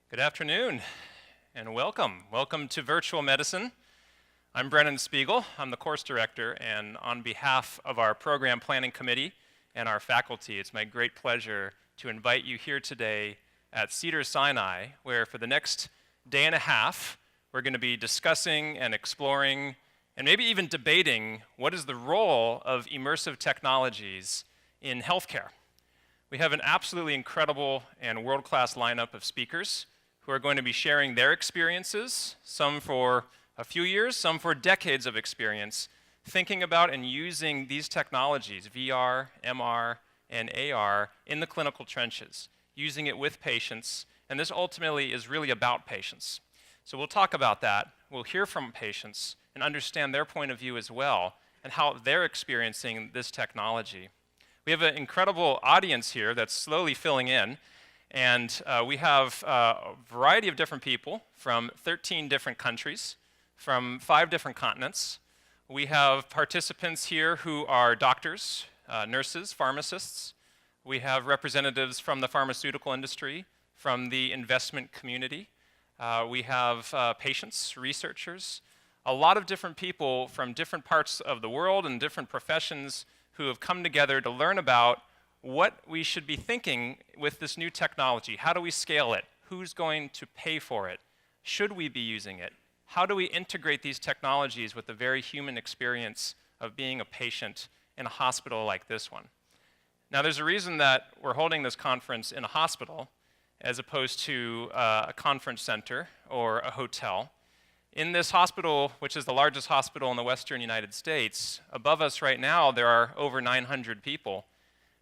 Good afternoon and welcome. Welcome to Virtual Medicine. I'm Brennan Spiegel. I'm the course director, and on behalf of our program planning committee and our faculty, it's my great pleasure to invite you here today at Cedars-Sinai, where for the next day and a half, we're going to be discussing and exploring and maybe even debating what is the role of immersive technologies in healthcare. We have an absolutely incredible and world-class lineup of speakers who are going to be sharing their experiences, some for a few years, some for decades of experience, thinking about and using these technologies, VR, MR, and AR, in the clinical trenches, using it with patients, and this ultimately is really about patients. So we'll talk about that, we'll hear from patients, and understand their point of view as well, and how they're experiencing this technology. We have an incredible audience here that's slowly filling in, and we have a variety of different people from 13 different countries, from 5 different continents. We have participants here who are doctors, nurses, pharmacists. We have representatives from the pharmaceutical industry, from the investment community. We have patients, researchers, a lot of different people from different parts of the world and different professions who have come together to learn about what we should be thinking with this new technology. How do we scale it? Who's going to pay for it? Should we be using it? How do we integrate these technologies with the very human experience of being a patient in a hospital like this one? Now, there's a reason that we're holding this conference in a hospital as opposed to a conference center or a hotel. In this hospital, which is the largest hospital in the Western United States, above us right now, there are over 900 people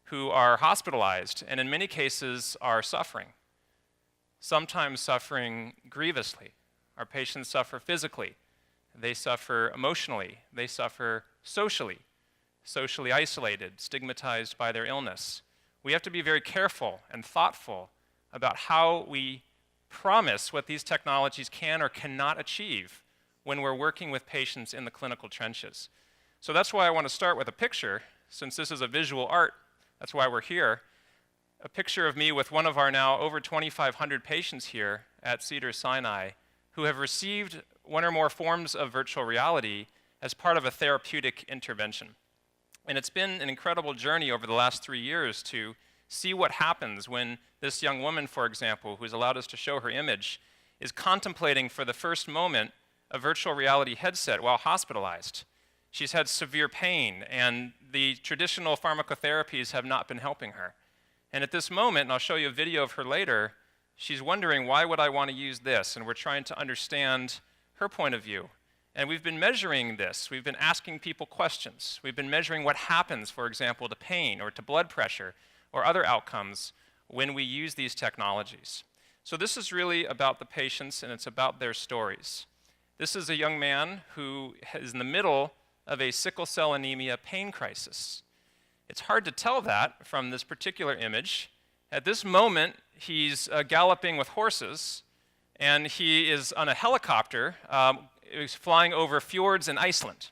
who are hospitalized and in many cases are suffering, sometimes suffering grievously. Our patients suffer physically, they suffer emotionally, they suffer socially isolated, stigmatized by their illness. We have to be very careful and thoughtful about how we promise what these technologies can or cannot achieve when we're working with patients in the clinical trenches. So that's why I want to start with a picture, since this is a visual art. That's why we're here. A picture of me with one of our now over 2,500 patients here at Cedars-Sinai who have received one or more forms of virtual reality as part of a therapeutic intervention. And it's been an incredible journey over the last 3 years to see what happens when this young woman, for example, who's allowed us to show her image, is contemplating for the first moment a virtual reality headset while hospitalized. She's had severe pain, and the traditional pharmacotherapies have not been helping her. And at this moment, and I'll show you a video of her later, she's wondering, why would I want to use this? And we're trying to understand her point of view. And we've been measuring this. We've been asking people questions. We've been measuring what happens, for example, to pain or to blood pressure or other outcomes when we use these technologies. So this is really about the patients, and it's about their stories. This is a young man who is in the middle of a sickle cell anemia pain crisis. It's hard to tell that from this particular image. At this moment, he's galloping with horses, and he is on a helicopter. He's flying over fjords in Iceland.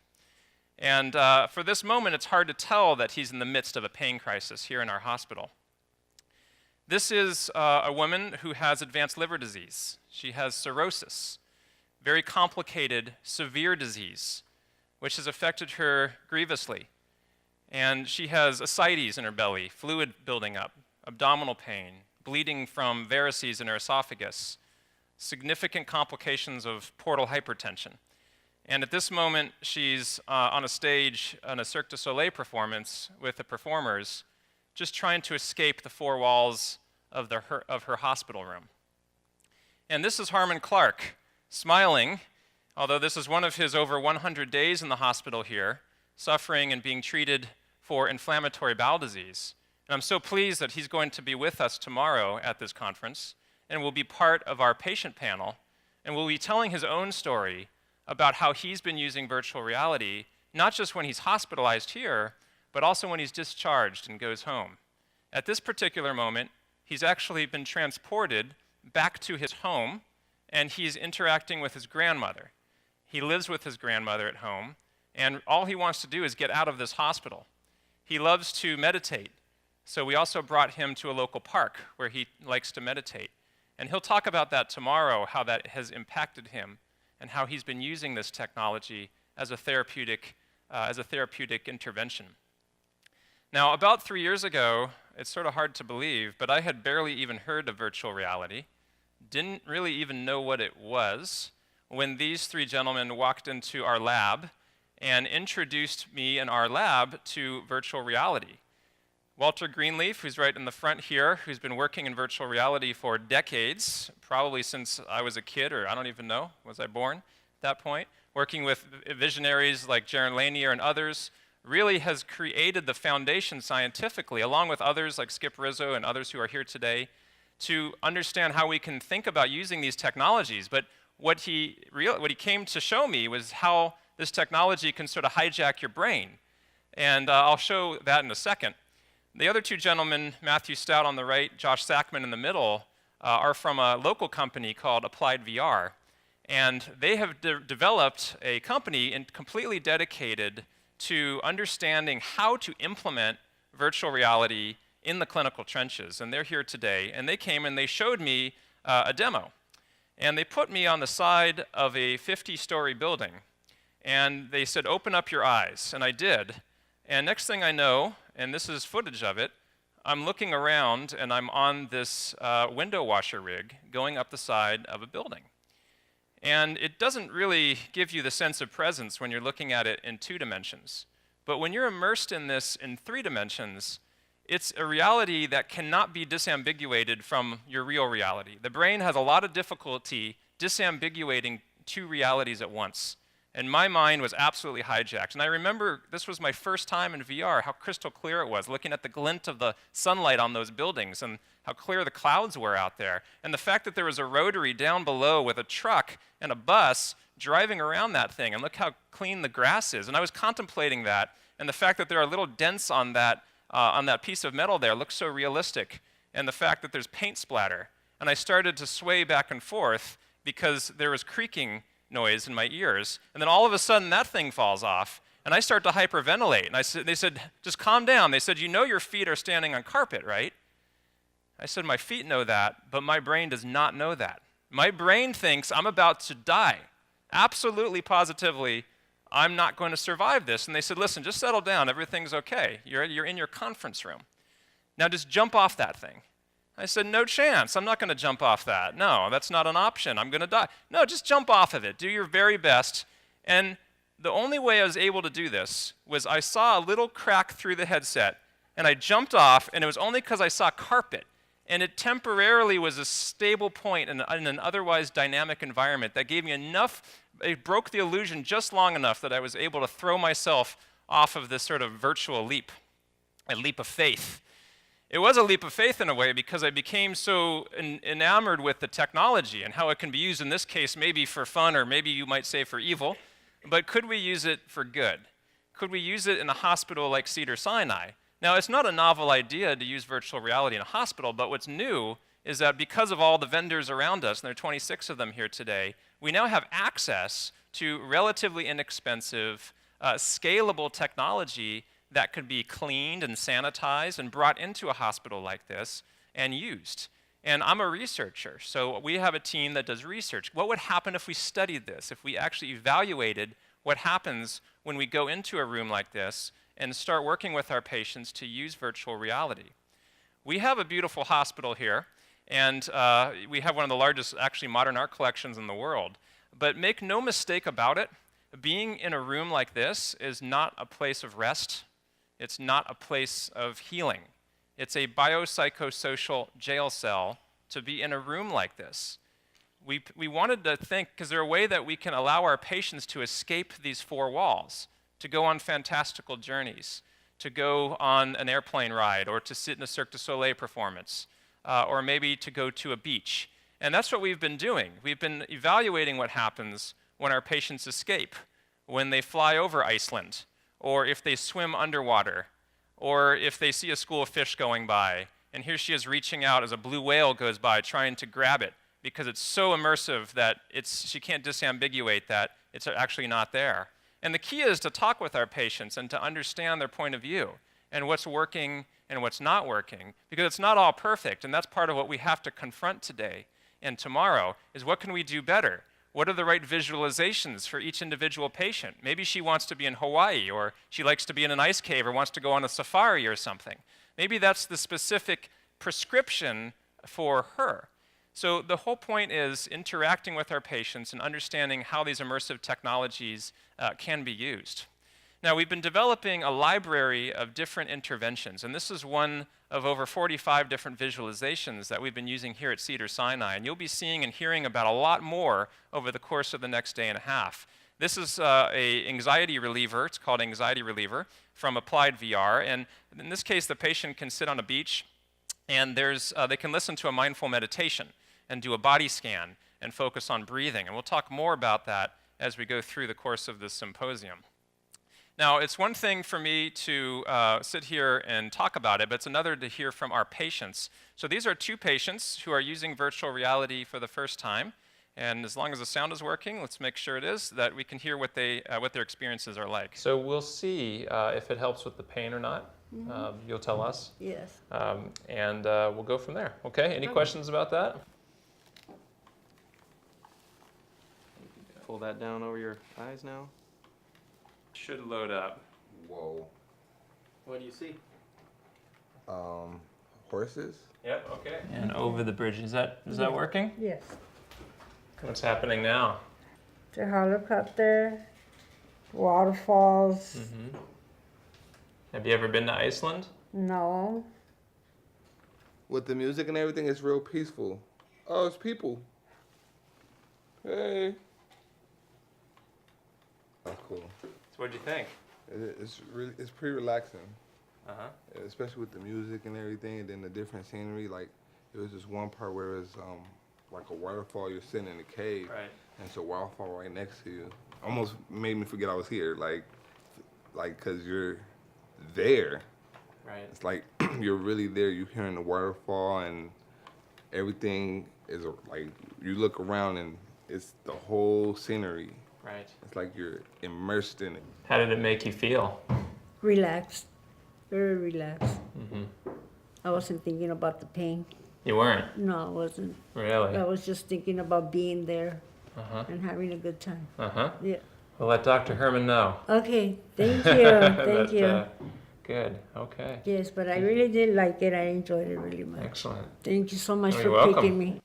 And for this moment, it's hard to tell that he's in the midst of a pain crisis here in our hospital. This is a woman who has advanced liver disease. She has cirrhosis, very complicated, severe disease, which has affected her grievously. And she has ascites in her belly, fluid building up, abdominal pain, bleeding from varices in her esophagus, significant complications of portal hypertension. And at this moment, she's on a stage on a Cirque du Soleil performance with the performers, just trying to escape the 4 walls of her hospital room. And this is Harmon Clark, smiling, although this is one of his over 100 days in the hospital here, suffering and being treated for inflammatory bowel disease. And I'm so pleased that he's going to be with us tomorrow at this conference and will be part of our patient panel, and will be telling his own story about how he's been using virtual reality, not just when he's hospitalized here, but also when he's discharged and goes home. At this particular moment, he's actually been transported back to his home, and he's interacting with his grandmother. He lives with his grandmother at home, and all he wants to do is get out of this hospital. He loves to meditate, so we also brought him to a local park where he likes to meditate. And he'll talk about that tomorrow, how that has impacted him and how he's been using this technology as a therapeutic intervention. Now, about 3 years ago, it's sort of hard to believe, but I had barely even heard of virtual reality, didn't really even know what it was, when these three gentlemen walked into our lab and introduced me and our lab to virtual reality. Walter Greenleaf, who's right in the front here, who's been working in virtual reality for decades, probably since I was a kid, or I don't even know, was I born at that point, working with visionaries like Jaron Lane and others, really has created the foundation scientifically, along with others like Skip Rizzo and others who are here today, to understand how we can think about using these technologies. But what he came to show me was how this technology can sort of hijack your brain. And I'll show that in a second. The other two gentlemen, Matthew Stout on the right, Josh Sackman in the middle, are from a local company called Applied VR. And they have developed a company completely dedicated to understanding how to implement virtual reality in the clinical trenches. And they're here today. And they came and they showed me a demo. And they put me on the side of a 50-story building. And they said, open up your eyes. And I did. And next thing I know, and this is footage of it, I'm looking around and I'm on this window washer rig going up the side of a building. And it doesn't really give you the sense of presence when you're looking at it in 2 dimensions. But when you're immersed in this in 3 dimensions, it's a reality that cannot be disambiguated from your real reality. The brain has a lot of difficulty disambiguating 2 realities at once. And my mind was absolutely hijacked. And I remember this was my first time in VR, how crystal clear it was, looking at the glint of the sunlight on those buildings and how clear the clouds were out there. And the fact that there was a rotary down below with a truck and a bus driving around that thing. And look how clean the grass is. And I was contemplating that. And the fact that there are little dents on that piece of metal there looks so realistic. And the fact that there's paint splatter. And I started to sway back and forth because there was creaking noise in my ears, and then all of a sudden that thing falls off, and I start to hyperventilate. And they said, just calm down. They said, you know your feet are standing on carpet, right? I said, my feet know that, but my brain does not know that. My brain thinks I'm about to die. Absolutely, positively, I'm not going to survive this. And they said, listen, just settle down. Everything's okay. You're in your conference room. Now just jump off that thing. I said, no chance. I'm not going to jump off that. No, that's not an option. I'm going to die. No, just jump off of it. Do your very best. And the only way I was able to do this was I saw a little crack through the headset, and I jumped off, and it was only because I saw carpet. And it temporarily was a stable point in an otherwise dynamic environment that gave me enough, it broke the illusion just long enough that I was able to throw myself off of this sort of virtual leap, a leap of faith. It was a leap of faith in a way because I became so enamored with the technology and how it can be used in this case maybe for fun or maybe you might say for evil, but could we use it for good? Could we use it in a hospital like Cedars-Sinai? Now, it's not a novel idea to use virtual reality in a hospital, but what's new is that because of all the vendors around us, and there are 26 of them here today, we now have access to relatively inexpensive, scalable technology that could be cleaned and sanitized and brought into a hospital like this and used. And I'm a researcher, so we have a team that does research. What would happen if we studied this, if we actually evaluated what happens when we go into a room like this and start working with our patients to use virtual reality? We have a beautiful hospital here, and we have one of the largest, actually, modern art collections in the world. But make no mistake about it, being in a room like this is not a place of rest. It's not a place of healing. It's a biopsychosocial jail cell to be in a room like this. We wanted to think, because there's a way that we can allow our patients to escape these 4 walls, to go on fantastical journeys, to go on an airplane ride, or to sit in a Cirque du Soleil performance, or maybe to go to a beach. And that's what we've been doing. We've been evaluating what happens when our patients escape, when they fly over Iceland, or if they swim underwater, or if they see a school of fish going by, and here she is reaching out as a blue whale goes by trying to grab it because it's so immersive that she can't disambiguate that it's actually not there. And the key is to talk with our patients and to understand their point of view and what's working and what's not working, because it's not all perfect, and that's part of what we have to confront today. and tomorrow is what can we do better? What are the right visualizations for each individual patient? Maybe she wants to be in Hawaii, or she likes to be in an ice cave, or wants to go on a safari or something. Maybe that's the specific prescription for her. So the whole point is interacting with our patients and understanding how these immersive technologies can be used. Now, we've been developing a library of different interventions, and this is one of over 45 different visualizations that we've been using here at Cedars-Sinai, and you'll be seeing and hearing about a lot more over the course of the next day and a half. This is a anxiety reliever. It's called Anxiety Reliever from Applied VR, and in this case, the patient can sit on a beach, and they can listen to a mindful meditation and do a body scan and focus on breathing, and we'll talk more about that as we go through the course of this symposium. Now, it's one thing for me to sit here and talk about it, but it's another to hear from our patients. So these are two patients who are using virtual reality for the first time. And as long as the sound is working, let's make sure it is, that we can hear what their experiences are like. So we'll see if it helps with the pain or not. Mm-hmm. You'll tell us. Yes. And we'll go from there. Okay, any questions about that? Pull that down over your eyes now. Should load up. Whoa. What do you see? Horses? Yep, okay. And over the bridge. Is that working? Yes. What's happening now? The helicopter, waterfalls. Mm-hmm. Have you ever been to Iceland? No. With the music and everything, it's real peaceful. Oh, it's people. Hey. Oh, cool. So what'd you think? It's pretty relaxing. Uh-huh. Especially with the music and everything, and then the different scenery. Like, there was this one part where it was like a waterfall. You're sitting in a cave, right, and it's a waterfall right next to you. Almost made me forget I was here. Like, cause you're there. Right. It's like you're really there. You're hearing the waterfall, and everything is like you look around, and it's the whole scenery. Right. It's like you're immersed in it. How did it make you feel? Relaxed. Very relaxed. Mm-hmm. I wasn't thinking about the pain. You weren't? No, I wasn't. Really? I was just thinking about being there Uh-huh. and having a good time. Uh-huh. Yeah. We'll let Dr. Herman know. Okay, thank you. Thank you. Good, okay. Yes, but I really did like it. I enjoyed it really much. Excellent. Thank you so much You're for welcome. picking me.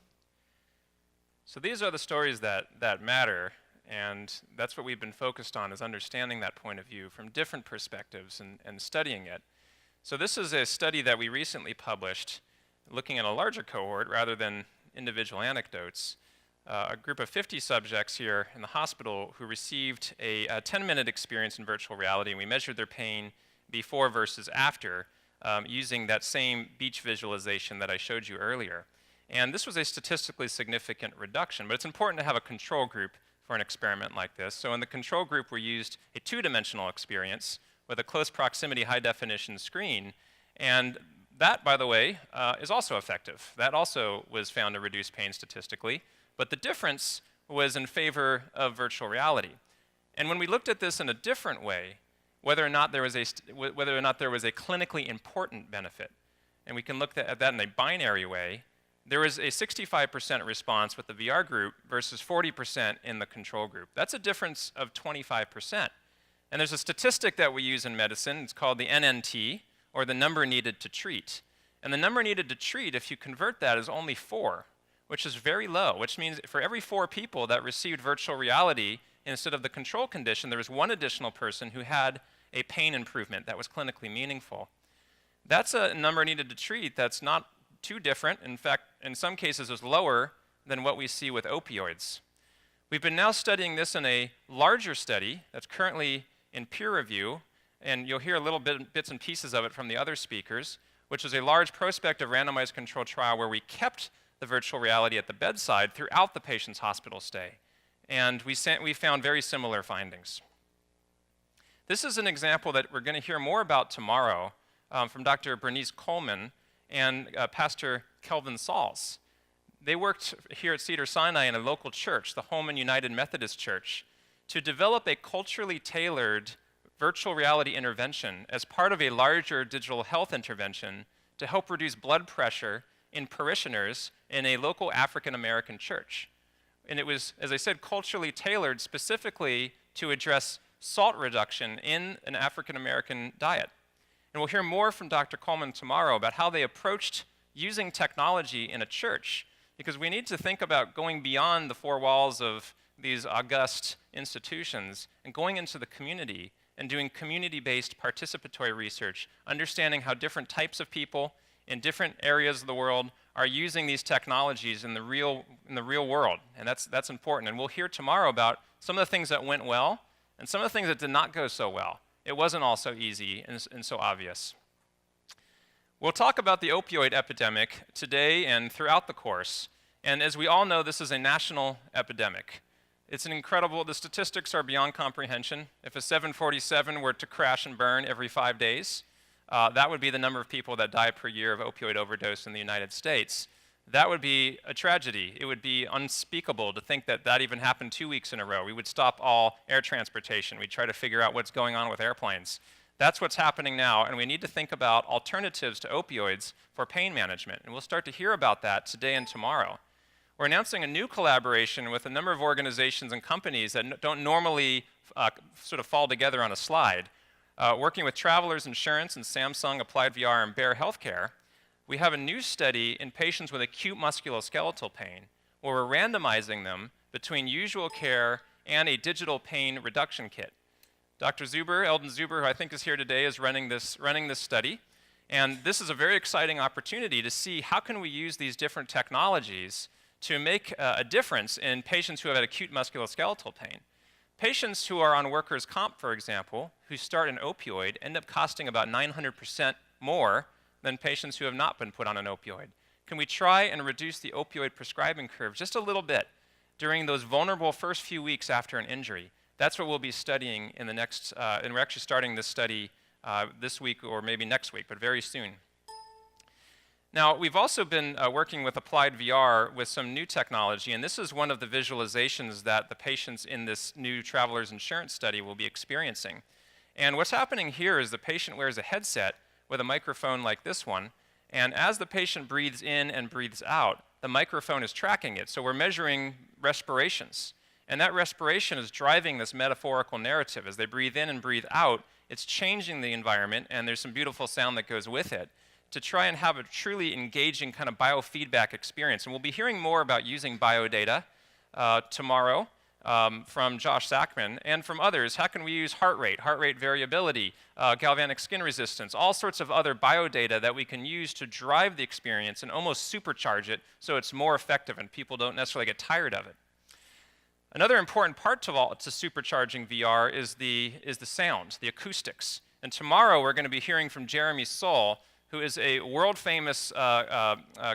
So these are the stories that matter, and that's what we've been focused on, is understanding that point of view from different perspectives and studying it. So this is a study that we recently published, looking at a larger cohort rather than individual anecdotes. A group of 50 subjects here in the hospital who received a 10-minute experience in virtual reality, and we measured their pain before versus after using that same beach visualization that I showed you earlier. And this was a statistically significant reduction, but it's important to have a control group for an experiment like this. So in the control group, we used a two-dimensional experience with a close proximity high-definition screen, and that, by the way, is also effective. That also was found to reduce pain statistically, but the difference was in favor of virtual reality. And when we looked at this in a different way, whether or not there was a clinically important benefit, and we can look at that in a binary way, there was a 65% response with the VR group versus 40% in the control group. That's a difference of 25%. And there's a statistic that we use in medicine. It's called the NNT, or the number needed to treat. And the number needed to treat, if you convert that, is only 4, which is very low, which means for every 4 people that received virtual reality instead of the control condition, there was 1 additional person who had a pain improvement that was clinically meaningful. That's a number needed to treat that's not too different. In fact, in some cases, is lower than what we see with opioids. We've been now studying this in a larger study that's currently in peer review, and you'll hear a little bits and pieces of it from the other speakers, which is a large prospective randomized controlled trial where we kept the virtual reality at the bedside throughout the patient's hospital stay. And we found very similar findings. This is an example that we're going to hear more about tomorrow from Dr. Bernice Coleman and Pastor Kelvin Sauls. They worked here at Cedars-Sinai in a local church, the Holman United Methodist Church, to develop a culturally tailored virtual reality intervention as part of a larger digital health intervention to help reduce blood pressure in parishioners in a local African American church. And it was, as I said, culturally tailored specifically to address salt reduction in an African American diet. And we'll hear more from Dr. Coleman tomorrow about how they approached using technology in a church, because we need to think about going beyond the four walls of these august institutions and going into the community and doing community-based participatory research, understanding how different types of people in different areas of the world are using these technologies in the real world, and that's important. And we'll hear tomorrow about some of the things that went well and some of the things that did not go so well. It wasn't all so easy and so obvious. We'll talk about the opioid epidemic today and throughout the course, and as we all know, this is a national epidemic. It's an incredible, the statistics are beyond comprehension. If a 747 were to crash and burn every 5 days, that would be the number of people that die per year of opioid overdose in the United States. That would be a tragedy. It would be unspeakable to think that that even happened 2 weeks in a row. We would stop all air transportation. We'd try to figure out what's going on with airplanes. That's what's happening now, and we need to think about alternatives to opioids for pain management. And we'll start to hear about that today and tomorrow. We're announcing a new collaboration with a number of organizations and companies that don't normally sort of fall together on a slide. Working with Travelers Insurance and Samsung Applied VR and Bayer Healthcare, we have a new study in patients with acute musculoskeletal pain where we're randomizing them between usual care and a digital pain reduction kit. Dr. Zuber, Eldon Zuber, who I think is here today, is running this study. And this is a very exciting opportunity to see how can we use these different technologies to make a difference in patients who have had acute musculoskeletal pain. Patients who are on workers' comp, for example, who start an opioid end up costing about 900% more than patients who have not been put on an opioid. Can we try and reduce the opioid prescribing curve just a little bit during those vulnerable first few weeks after an injury? That's what we'll be studying in the next, and we're actually starting this study this week or maybe next week, but very soon. Now, we've also been working with Applied VR with some new technology, and this is one of the visualizations that the patients in this new Travelers Insurance study will be experiencing. And what's happening here is the patient wears a headset with a microphone like this one, and as the patient breathes in and breathes out, the microphone is tracking it. So we're measuring respirations, and that respiration is driving this metaphorical narrative. As they breathe in and breathe out, it's changing the environment, and there's some beautiful sound that goes with it, to try and have a truly engaging kind of biofeedback experience. And we'll be hearing more about using biodata tomorrow from Josh Sackman and from others. How can we use heart rate variability, galvanic skin resistance, all sorts of other biodata that we can use to drive the experience and almost supercharge it so it's more effective and people don't necessarily get tired of it. Another important part to supercharging VR is the sound, the acoustics. And tomorrow we're going to be hearing from Jeremy Soule, who is a world-famous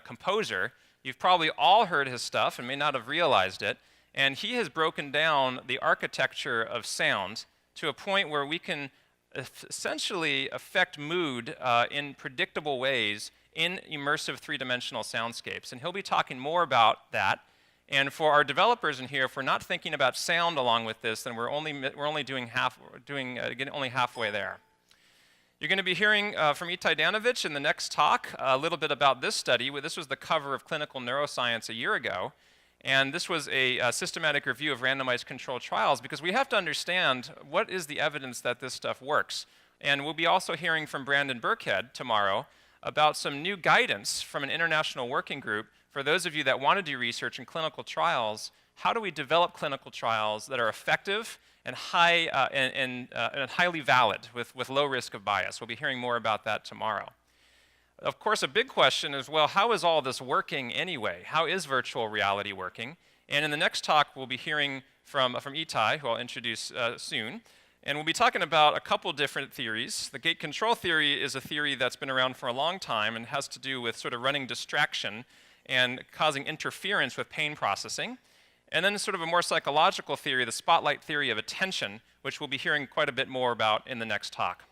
composer. You've probably all heard his stuff and may not have realized it. And he has broken down the architecture of sound to a point where we can essentially affect mood in predictable ways in immersive three-dimensional soundscapes. And he'll be talking more about that. And for our developers in here, if we're not thinking about sound along with this, then we're only getting only halfway there. You're going to be hearing from Itai Danovich in the next talk a little bit about this study. This was the cover of Clinical Neuroscience a year ago, and this was a systematic review of randomized controlled trials because we have to understand what is the evidence that this stuff works. And we'll be also hearing from Brandon Burkhead tomorrow about some new guidance from an international working group for those of you that want to do research in clinical trials. How do we develop clinical trials that are effective and highly valid with low risk of bias? We'll be hearing more about that tomorrow. Of course, a big question is, well, how is all this working anyway? How is virtual reality working? And in the next talk, we'll be hearing from Itai, who I'll introduce soon. And we'll be talking about a couple different theories. The gate control theory is a theory that's been around for a long time and has to do with sort of running distraction and causing interference with pain processing. And then sort of a more psychological theory, the spotlight theory of attention, which we'll be hearing quite a bit more about in the next talk.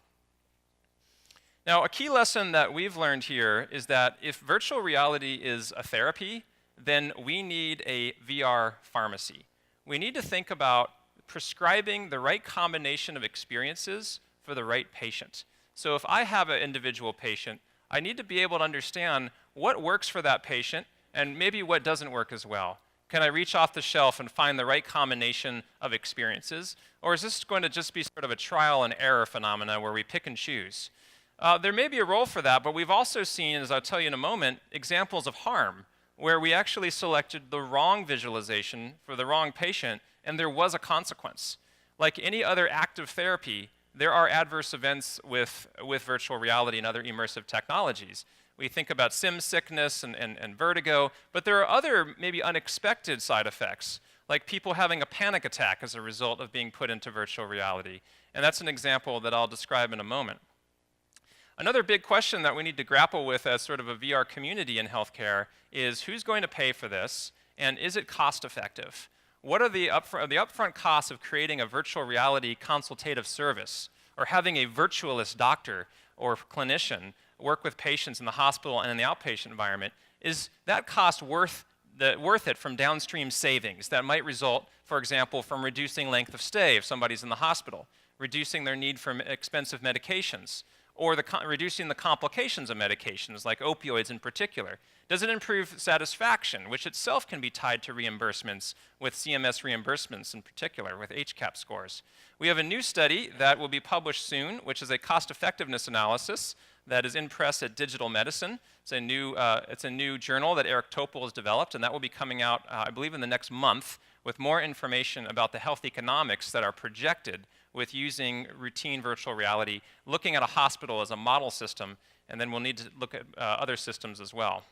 Now, a key lesson that we've learned here is that if virtual reality is a therapy, then we need a VR pharmacy. We need to think about prescribing the right combination of experiences for the right patient. So if I have an individual patient, I need to be able to understand what works for that patient and maybe what doesn't work as well. Can I reach off the shelf and find the right combination of experiences? Or is this going to just be sort of a trial and error phenomena where we pick and choose? There may be a role for that, but we've also seen, as I'll tell you in a moment, examples of harm where we actually selected the wrong visualization for the wrong patient, and there was a consequence. Like any other active therapy, there are adverse events with virtual reality and other immersive technologies. We think about sim sickness and vertigo, but there are other maybe unexpected side effects, like people having a panic attack as a result of being put into virtual reality. And that's an example that I'll describe in a moment. Another big question that we need to grapple with as sort of a VR community in healthcare is who's going to pay for this, and is it cost effective? What are the upfront costs of creating a virtual reality consultative service, or having a virtualist doctor or clinician work with patients in the hospital and in the outpatient environment? Is that cost worth it from downstream savings that might result, for example, from reducing length of stay if somebody's in the hospital, reducing their need for expensive medications, or reducing the complications of medications, like opioids in particular? Does it improve satisfaction, which itself can be tied to reimbursements, with CMS reimbursements in particular, with HCAP scores? We have a new study that will be published soon, which is a cost-effectiveness analysis that is in press at Digital Medicine. It's a new journal that Eric Topol has developed, and that will be coming out, I believe, in the next month, with more information about the health economics that are projected with using routine virtual reality, looking at a hospital as a model system, and then we'll need to look at other systems as well.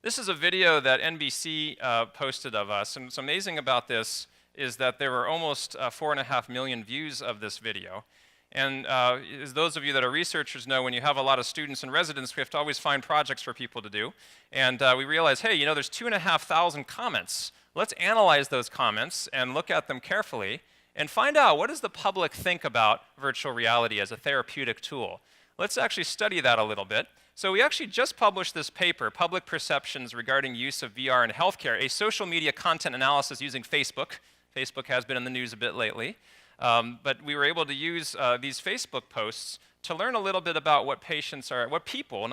This is a video that NBC posted of us, and what's amazing about this is that there were almost 4.5 million views of this video. And as those of you that are researchers know, when you have a lot of students and residents, we have to always find projects for people to do. And we realized, hey, there's 2,500 comments. Let's analyze those comments and look at them carefully and find out, what does the public think about virtual reality as a therapeutic tool? Let's actually study that a little bit. So we actually just published this paper, Public Perceptions Regarding Use of VR in Healthcare, a social media content analysis using Facebook. Facebook has been in the news a bit lately. But we were able to use these Facebook posts to learn a little bit about what people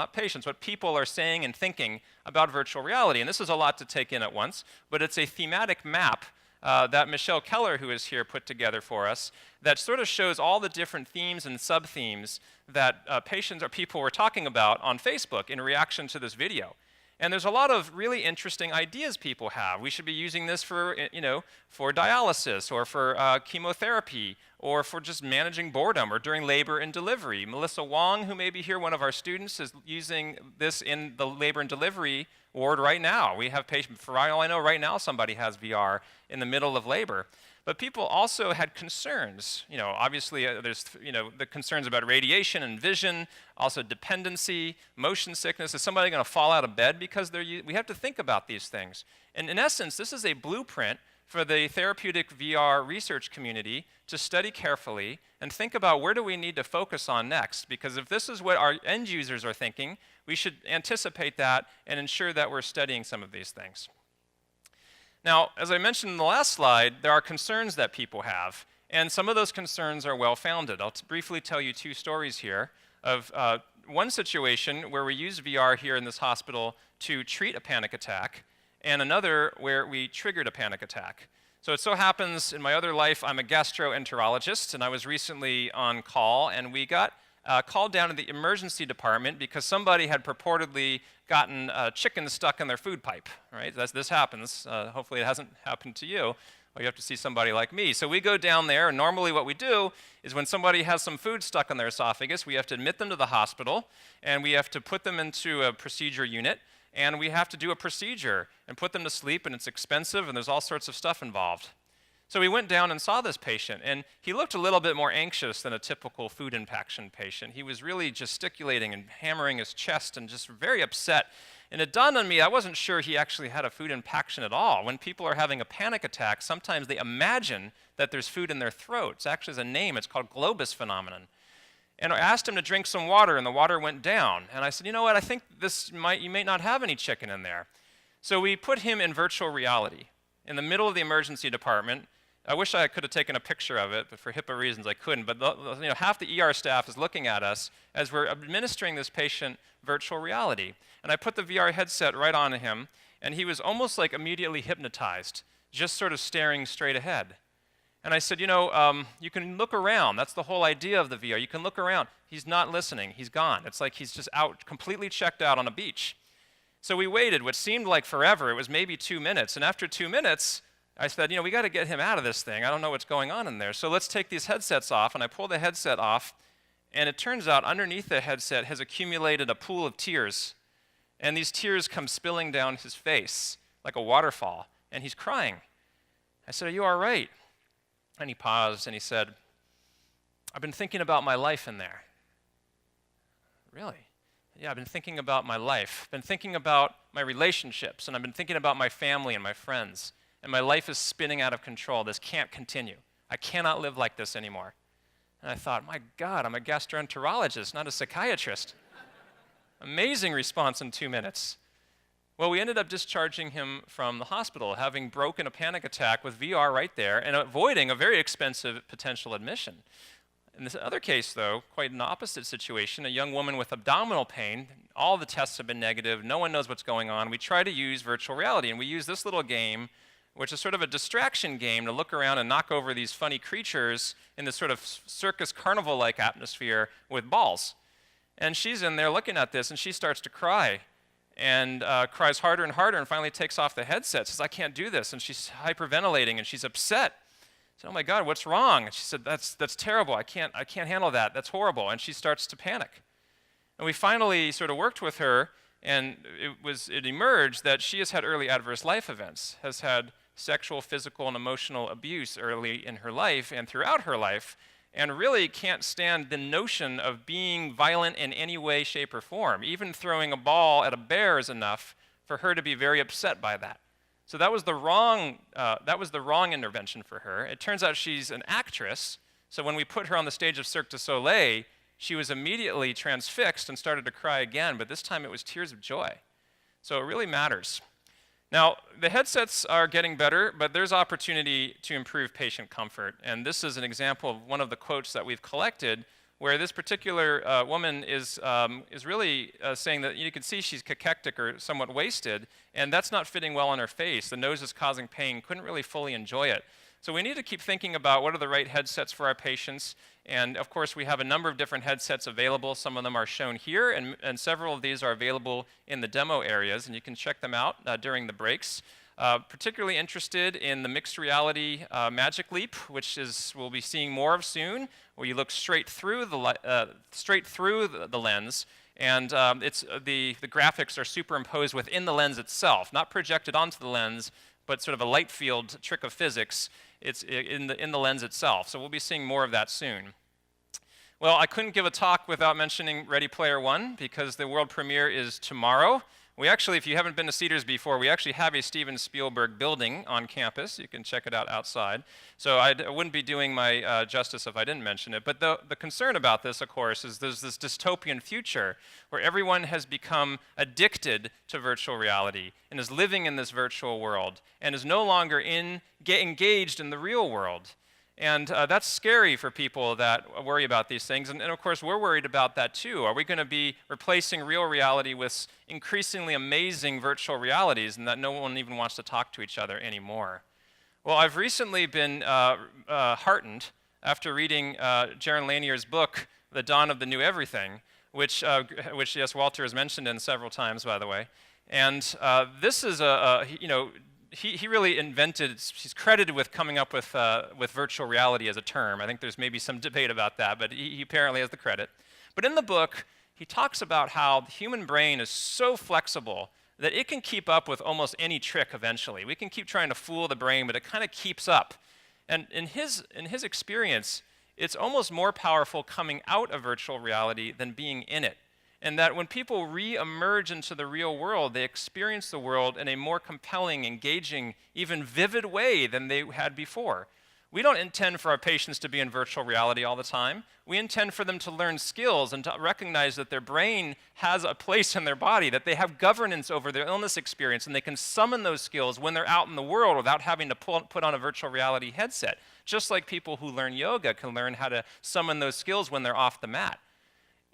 are saying and thinking about virtual reality. And this is a lot to take in at once, but it's a thematic map that Michelle Keller, who is here, put together for us that sort of shows all the different themes and sub-themes that patients or people were talking about on Facebook in reaction to this video. And there's a lot of really interesting ideas people have. We should be using this for, for dialysis, or for chemotherapy, or for just managing boredom, or during labor and delivery. Melissa Wong, who may be here, one of our students, is using this in the labor and delivery ward right now. We have patients, for all I know, right now somebody has VR in the middle of labor. But people also had concerns. Obviously there's the concerns about radiation and vision, also dependency, motion sickness. Is somebody going to fall out of bed because we have to think about these things. And in essence, this is a blueprint for the therapeutic VR research community to study carefully and think about, where do we need to focus on next? Because if this is what our end users are thinking, we should anticipate that and ensure that we're studying some of these things. Now, as I mentioned in the last slide, there are concerns that people have, and some of those concerns are well-founded. I'll briefly tell you two stories here of one situation where we used VR here in this hospital to treat a panic attack, and another where we triggered a panic attack. So it so happens in my other life, I'm a gastroenterologist, and I was recently on call, and we got called down to the emergency department because somebody had purportedly gotten chicken stuck in their food pipe, right? This happens. Hopefully it hasn't happened to you, or you have to see somebody like me. So we go down there, and normally what we do is when somebody has some food stuck in their esophagus, we have to admit them to the hospital, and we have to put them into a procedure unit, and we have to do a procedure and put them to sleep, and it's expensive, and there's all sorts of stuff involved. So we went down and saw this patient, and he looked a little bit more anxious than a typical food impaction patient. He was really gesticulating and hammering his chest and just very upset. And it dawned on me, I wasn't sure he actually had a food impaction at all. When people are having a panic attack, sometimes they imagine that there's food in their throat. It's actually a name. It's called Globus phenomenon. And I asked him to drink some water, and the water went down. And I said, you know what, I think you may not have any chicken in there. So we put him in virtual reality in the middle of the emergency department, I wish I could have taken a picture of it, but for HIPAA reasons I couldn't. But half the ER staff is looking at us as we're administering this patient virtual reality. And I put the VR headset right on him, and he was almost like immediately hypnotized, just sort of staring straight ahead. And I said, you can look around. That's the whole idea of the VR. You can look around. He's not listening. He's gone. It's like he's just out, completely checked out on a beach. So we waited what seemed like forever. It was maybe 2 minutes. And after 2 minutes, I said, we got to get him out of this thing. I don't know what's going on in there. So let's take these headsets off. And I pull the headset off. And it turns out underneath the headset has accumulated a pool of tears. And these tears come spilling down his face like a waterfall. And he's crying. I said, are you all right? And he paused and he said, I've been thinking about my life in there. Really? Yeah, I've been thinking about my life. Been thinking about my relationships, and I've been thinking about my family and my friends. And my life is spinning out of control. This can't continue. I cannot live like this anymore. And I thought, my God, I'm a gastroenterologist, not a psychiatrist. Amazing response in 2 minutes. Well, we ended up discharging him from the hospital, having broken a panic attack with VR right there and avoiding a very expensive potential admission. In this other case, though, quite an opposite situation, a young woman with abdominal pain. All the tests have been negative. No one knows what's going on. We try to use virtual reality, and we use this little game, which is sort of a distraction game to look around and knock over these funny creatures in this sort of circus carnival-like atmosphere with balls. And she's in there looking at this, and she starts to cry, and cries harder and harder, and finally takes off the headset, says, I can't do this, and she's hyperventilating, and she's upset. I said, oh my God, what's wrong? And she said, that's terrible. I can't handle that. That's horrible. And she starts to panic. And we finally sort of worked with her, and it emerged that she has had early adverse life events, has had sexual, physical, and emotional abuse early in her life and throughout her life, and really can't stand the notion of being violent in any way, shape, or form. Even throwing a ball at a bear is enough for her to be very upset by that. So that was the wrong intervention for her. It turns out she's an actress, so when we put her on the stage of Cirque du Soleil, she was immediately transfixed and started to cry again, but this time it was tears of joy. So it really matters. Now, the headsets are getting better, but there's opportunity to improve patient comfort, and this is an example of one of the quotes that we've collected where this particular woman is really saying that you can see she's cachectic or somewhat wasted, and that's not fitting well on her face. The nose is causing pain, couldn't really fully enjoy it. So we need to keep thinking about what are the right headsets for our patients, and of course we have a number of different headsets available. Some of them are shown here, and several of these are available in the demo areas, and you can check them out during the breaks. Particularly interested in the mixed reality Magic Leap, which we'll be seeing more of soon, where you look straight through the lens, and the graphics are superimposed within the lens itself, not projected onto the lens, but sort of a light field trick of physics. It's in the lens itself. So we'll be seeing more of that soon. Well, I couldn't give a talk without mentioning Ready Player One, because the world premiere is tomorrow. We actually, if you haven't been to Cedars before, we actually have a Steven Spielberg building on campus. You can check it out outside. So I wouldn't be doing my justice if I didn't mention it. But the concern about this, of course, is there's this dystopian future where everyone has become addicted to virtual reality and is living in this virtual world and is no longer engaged in the real world. And that's scary for people that worry about these things. And of course, we're worried about that too. Are we going to be replacing real reality with increasingly amazing virtual realities and that no one even wants to talk to each other anymore? Well, I've recently been heartened after reading Jaron Lane's book, The Dawn of the New Everything, which yes, Walter has mentioned in several times, by the way. And this is he really invented, he's credited with coming up with virtual reality as a term. I think there's maybe some debate about that, but he apparently has the credit. But in the book, he talks about how the human brain is so flexible that it can keep up with almost any trick eventually. We can keep trying to fool the brain, but it kind of keeps up. And in his experience, it's almost more powerful coming out of virtual reality than being in it. And that when people re-emerge into the real world, they experience the world in a more compelling, engaging, even vivid way than they had before. We don't intend for our patients to be in virtual reality all the time. We intend for them to learn skills and to recognize that their brain has a place in their body, that they have governance over their illness experience, and they can summon those skills when they're out in the world without having to put on a virtual reality headset. Just like people who learn yoga can learn how to summon those skills when they're off the mat.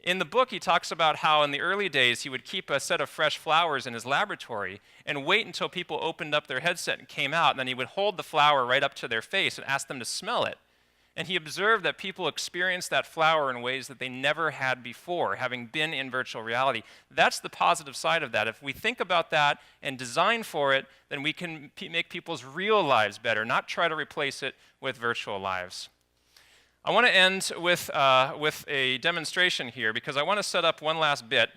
In the book, he talks about how in the early days he would keep a set of fresh flowers in his laboratory and wait until people opened up their headset and came out, and then he would hold the flower right up to their face and ask them to smell it. And he observed that people experienced that flower in ways that they never had before, having been in virtual reality. That's the positive side of that. If we think about that and design for it, then we can make people's real lives better, not try to replace it with virtual lives. I want to end with a demonstration here because I want to set up one last bit.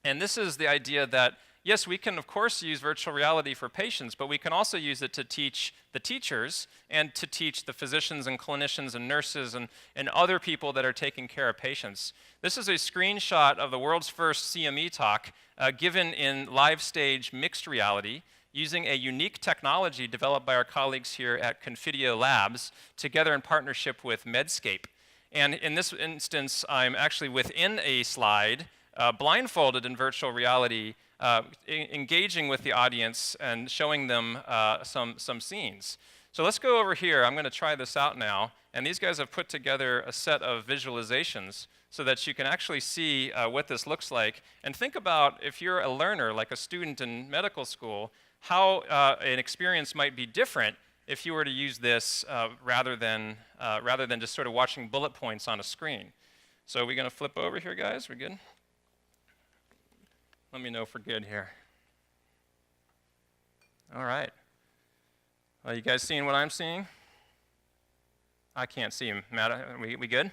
And this is the idea that, yes, we can, of course, use virtual reality for patients, but we can also use it to teach the teachers and to teach the physicians and clinicians and nurses and other people that are taking care of patients. This is a screenshot of the world's first CME talk given in live stage mixed reality, using a unique technology developed by our colleagues here at Confidio Labs, together in partnership with Medscape. And in this instance, I'm actually within a slide, blindfolded in virtual reality, engaging with the audience and showing them some scenes. So let's go over here. I'm going to try this out now. And these guys have put together a set of visualizations so that you can actually see what this looks like. And think about if you're a learner, like a student in medical school, how an experience might be different if you were to use this rather than just sort of watching bullet points on a screen. So we're going to flip over here, guys. We're good? Let me know if we're good here. All right. Are you guys seeing what I'm seeing? I can't see him. Matt, we good?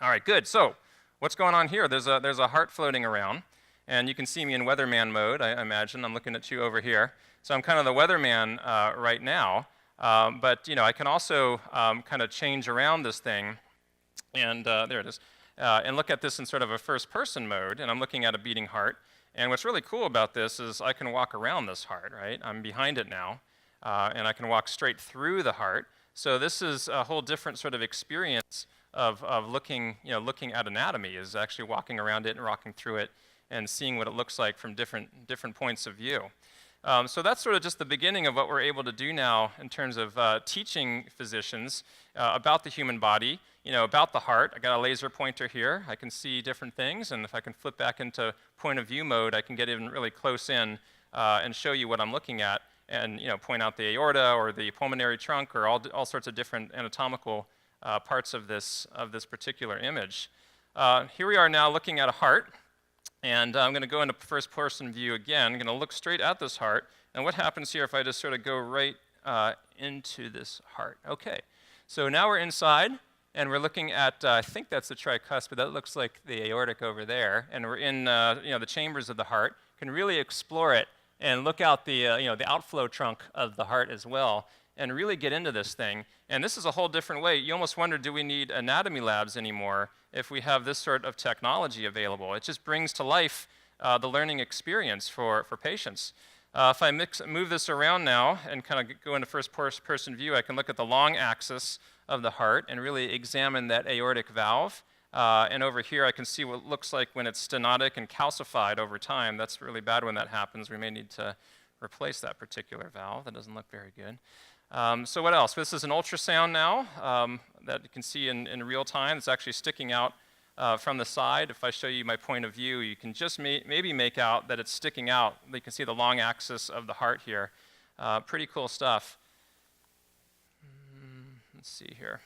All right, good. So what's going on here? There's a heart floating around. And you can see me in weatherman mode, I imagine. I'm looking at you over here. So I'm kind of the weatherman right now. But I can also kind of change around this thing. And there it is. And look at this in sort of a first-person mode. And I'm looking at a beating heart. And what's really cool about this is I can walk around this heart, right? I'm behind it now. And I can walk straight through the heart. So this is a whole different sort of experience of looking at anatomy, is actually walking around it and walking through it and seeing what it looks like from different points of view. So that's sort of just the beginning of what we're able to do now in terms of teaching physicians about the human body, about the heart. I got a laser pointer here. I can see different things, and if I can flip back into point of view mode, I can get even really close in and show you what I'm looking at, and point out the aorta or the pulmonary trunk or all sorts of different anatomical parts of this particular image. Here we are now looking at a heart. And I'm going to go into first-person view again. I'm going to look straight at this heart. And what happens here if I just sort of go right into this heart? Okay. So now we're inside, and we're looking at, I think that's the tricuspid. That looks like the aortic over there. And we're in the chambers of the heart. You can really explore it and look out the outflow trunk of the heart as well, and really get into this thing. And this is a whole different way. You almost wonder, do we need anatomy labs anymore if we have this sort of technology available? It just brings to life the learning experience for patients. If I move this around now and kind of go into first-person view, I can look at the long axis of the heart and really examine that aortic valve. And over here, I can see what it looks like when it's stenotic and calcified over time. That's really bad when that happens. We may need to replace that particular valve. That doesn't look very good. So what else? This is an ultrasound now that you can see in real time. It's actually sticking out from the side. If I show you my point of view, you can just maybe make out that it's sticking out. You can see the long axis of the heart here. Pretty cool stuff. Let's see here.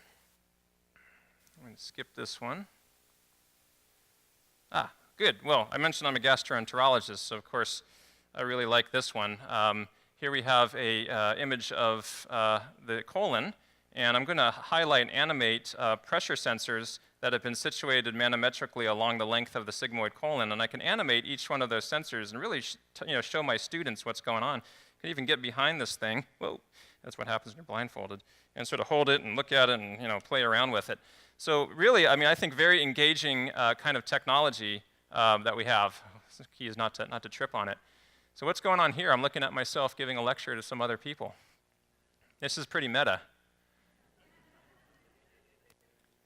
I'm going to skip this one. Good. Well, I mentioned I'm a gastroenterologist, so of course I really like this one. Here we have a image of the colon, and I'm going to highlight and animate pressure sensors that have been situated manometrically along the length of the sigmoid colon, and I can animate each one of those sensors and really show my students what's going on. I can even get behind this thing. Whoa, that's what happens when you're blindfolded, and sort of hold it and look at it and play around with it. So really, I think very engaging kind of technology that we have. The key is not to trip on it. So what's going on here? I'm looking at myself giving a lecture to some other people. This is pretty meta.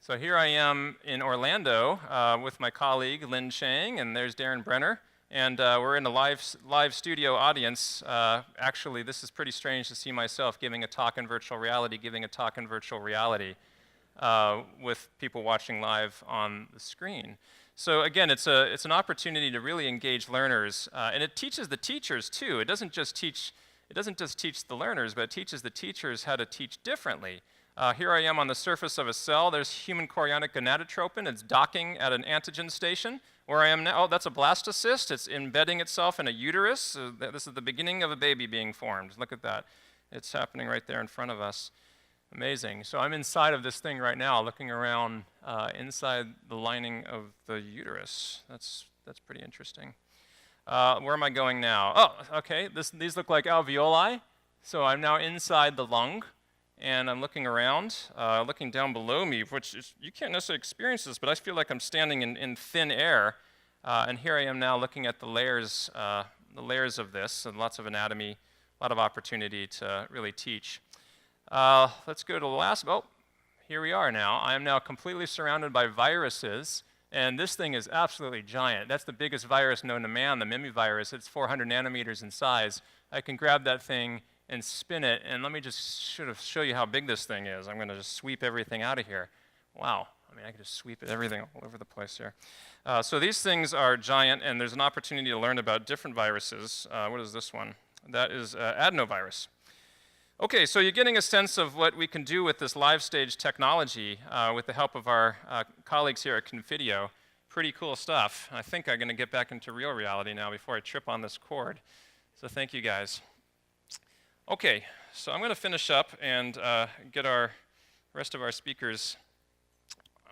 So here I am in Orlando with my colleague Lynn Chang, and there's Darren Brenner, and we're in a live studio audience. Actually, this is pretty strange to see myself giving a talk in virtual reality, with people watching live on the screen. So again, it's an opportunity to really engage learners, and it teaches the teachers too. It doesn't just teach the learners, but it teaches the teachers how to teach differently. Here I am on the surface of a cell. There's human chorionic gonadotropin. It's docking at an antigen station. Where I am now, oh, that's a blastocyst. It's embedding itself in a uterus. This is the beginning of a baby being formed. Look at that. It's happening right there in front of us. Amazing. So I'm inside of this thing right now, looking around inside the lining of the uterus. That's pretty interesting. Where am I going now? Oh, okay. These look like alveoli. So I'm now inside the lung, and I'm looking around, looking down below me, which is, you can't necessarily experience this, but I feel like I'm standing in thin air. And here I am now looking at the layers of this, and lots of anatomy, a lot of opportunity to really teach. Let's go to the last. Oh, here we are now. I am now completely surrounded by viruses, and this thing is absolutely giant. That's the biggest virus known to man, the mimivirus. It's 400 nanometers in size. I can grab that thing and spin it, and let me just show you how big this thing is. I'm going to just sweep everything out of here. Wow. I mean, I can just sweep everything all over the place here. So these things are giant, and there's an opportunity to learn about different viruses. What is this one? That is adenovirus. Okay, so you're getting a sense of what we can do with this live stage technology with the help of our colleagues here at Confidio. Pretty cool stuff. I think I'm going to get back into real reality now before I trip on this cord. So thank you guys. Okay, so I'm going to finish up and get our rest of our speakers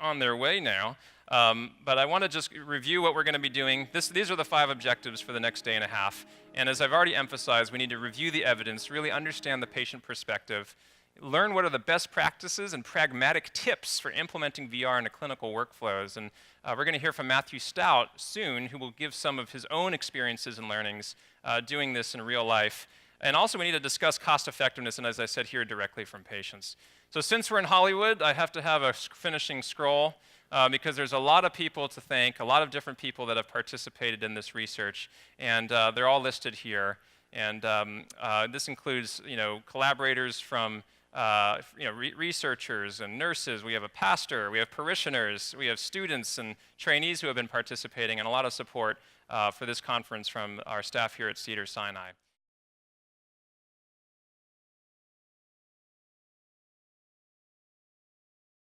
on their way now. But I want to just review what we're going to be doing. These are the 5 objectives for the next day and a half. And as I've already emphasized, we need to review the evidence, really understand the patient perspective, learn what are the best practices and pragmatic tips for implementing VR into clinical workflows. And we're going to hear from Matthew Stout soon, who will give some of his own experiences and learnings doing this in real life. And also we need to discuss cost effectiveness, and as I said, hear directly from patients. So since we're in Hollywood, I have to have a finishing scroll because there's a lot of people to thank, a lot of different people that have participated in this research, and they're all listed here. And this includes, collaborators from, researchers and nurses. We have a pastor, we have parishioners, we have students and trainees who have been participating, and a lot of support for this conference from our staff here at Cedars-Sinai.